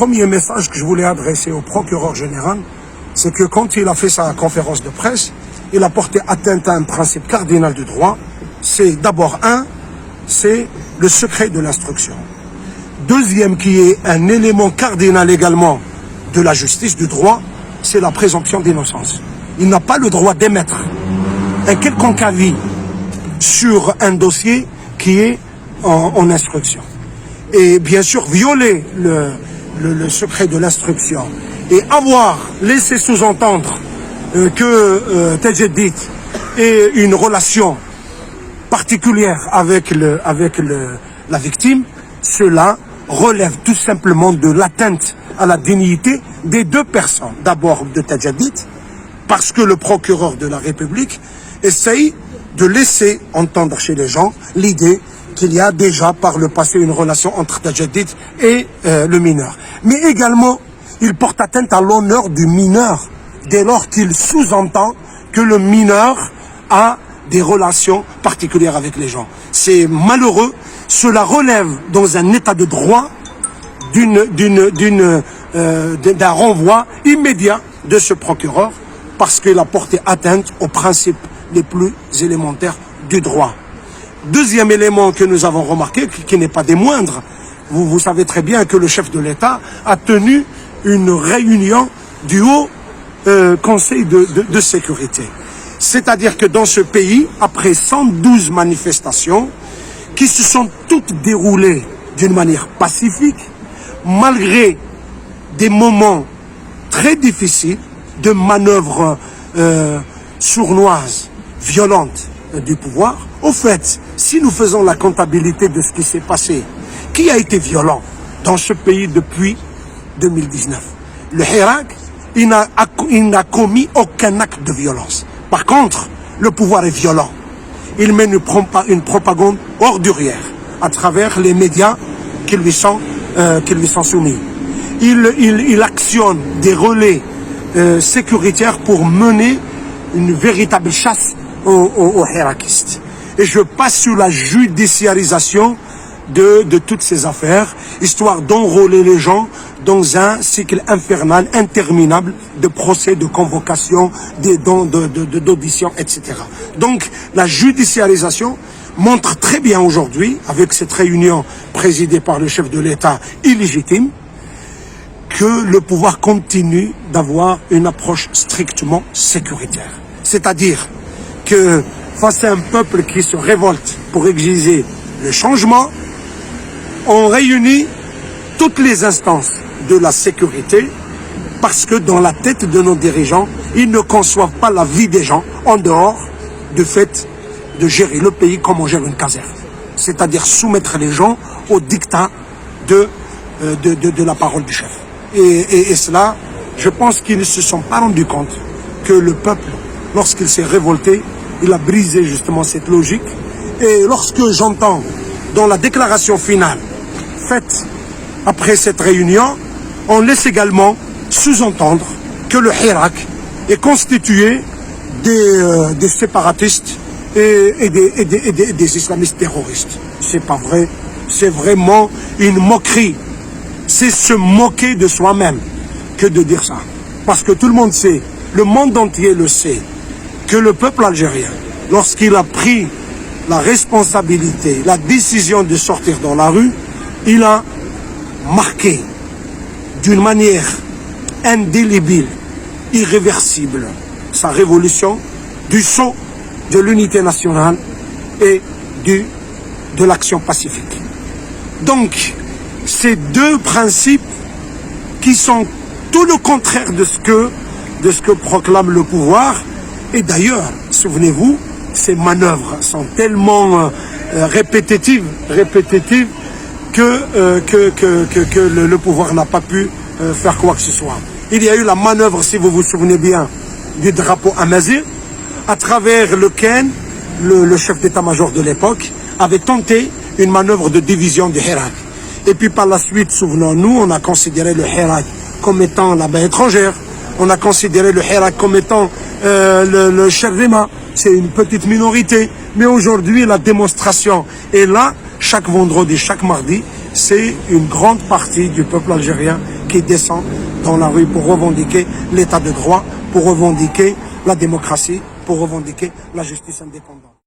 premier message que je voulais adresser au procureur général, c'est que quand il a fait sa conférence de presse, il a porté atteinte à un principe cardinal du droit. C'est d'abord c'est le secret de l'instruction. Deuxième, qui est un élément cardinal également de la justice, du droit, c'est la présomption d'innocence. Il n'a pas le droit d'émettre un quelconque avis sur un dossier qui est en instruction. Et bien sûr, violer le secret de l'instruction et avoir laissé sous-entendre que Tajeddit ait une relation particulière avec la victime, cela relève tout simplement de l'atteinte à la dignité des deux personnes. D'abord de Tajeddit, parce que le procureur de la République essaye de laisser entendre chez les gens l'idée qu'il y a déjà par le passé une relation entre Tajeddit et le mineur. Mais également, il porte atteinte à l'honneur du mineur, dès lors qu'il sous-entend que le mineur a des relations particulières avec les gens. C'est malheureux, cela relève dans un état de droit d'un renvoi immédiat de ce procureur, parce qu'il a porté atteinte aux principes les plus élémentaires du droit. Deuxième élément que nous avons remarqué, qui n'est pas des moindres, vous savez très bien que le chef de l'État a tenu une réunion du Haut Conseil de sécurité. C'est-à-dire que dans ce pays, après 112 manifestations qui se sont toutes déroulées d'une manière pacifique, malgré des moments très difficiles de manœuvres sournoises, violentes du pouvoir. Au fait, si nous faisons la comptabilité de ce qui s'est passé, qui a été violent dans ce pays depuis 2019? Le Hirak, il n'a commis aucun acte de violence. Par contre, le pouvoir est violent. Il mène une propagande ordurière à travers les médias qui lui sont soumis. Il actionne des relais sécuritaires pour mener une véritable chasse aux hirakistes. Et je passe sur la judiciarisation de toutes ces affaires, histoire d'enrôler les gens dans un cycle infernal, interminable de procès, de convocation, d'auditions, etc. Donc la judiciarisation montre très bien aujourd'hui, avec cette réunion présidée par le chef de l'État illégitime, que le pouvoir continue d'avoir une approche strictement sécuritaire. C'est-à-dire que face à un peuple qui se révolte pour exiger le changement, on réunit toutes les instances de la sécurité, parce que dans la tête de nos dirigeants, ils ne conçoivent pas la vie des gens en dehors du fait de gérer le pays comme on gère une caserne. C'est-à-dire soumettre les gens au dictat de la parole du chef. Et cela, je pense qu'ils ne se sont pas rendus compte que le peuple, lorsqu'il s'est révolté, il a brisé justement cette logique. Et lorsque j'entends dans la déclaration finale faite après cette réunion, on laisse également sous-entendre que le Hirak est constitué des séparatistes et des islamistes terroristes. C'est pas vrai, c'est vraiment une moquerie. C'est se moquer de soi-même que de dire ça. Parce que tout le monde sait, le monde entier le sait, que le peuple algérien, lorsqu'il a pris la responsabilité, la décision de sortir dans la rue, il a marqué d'une manière indélébile, irréversible, sa révolution du sceau de l'unité nationale et de l'action pacifique. Donc, ces deux principes qui sont tout le contraire de ce que proclame le pouvoir. Et d'ailleurs, souvenez-vous, ces manœuvres sont tellement répétitives que le pouvoir n'a pas pu faire quoi que ce soit. Il y a eu la manœuvre, si vous vous souvenez bien, du drapeau amazigh, à travers lequel le chef d'état-major de l'époque avait tenté une manœuvre de division du Hirak. Et puis par la suite, souvenons-nous, on a considéré le Hirak comme étant la main étrangère. On a considéré le Hirak comme étant le Cherrima. C'est une petite minorité. Mais aujourd'hui, la démonstration est là, chaque vendredi, chaque mardi. C'est une grande partie du peuple algérien qui descend dans la rue pour revendiquer l'état de droit, pour revendiquer la démocratie, pour revendiquer la justice indépendante.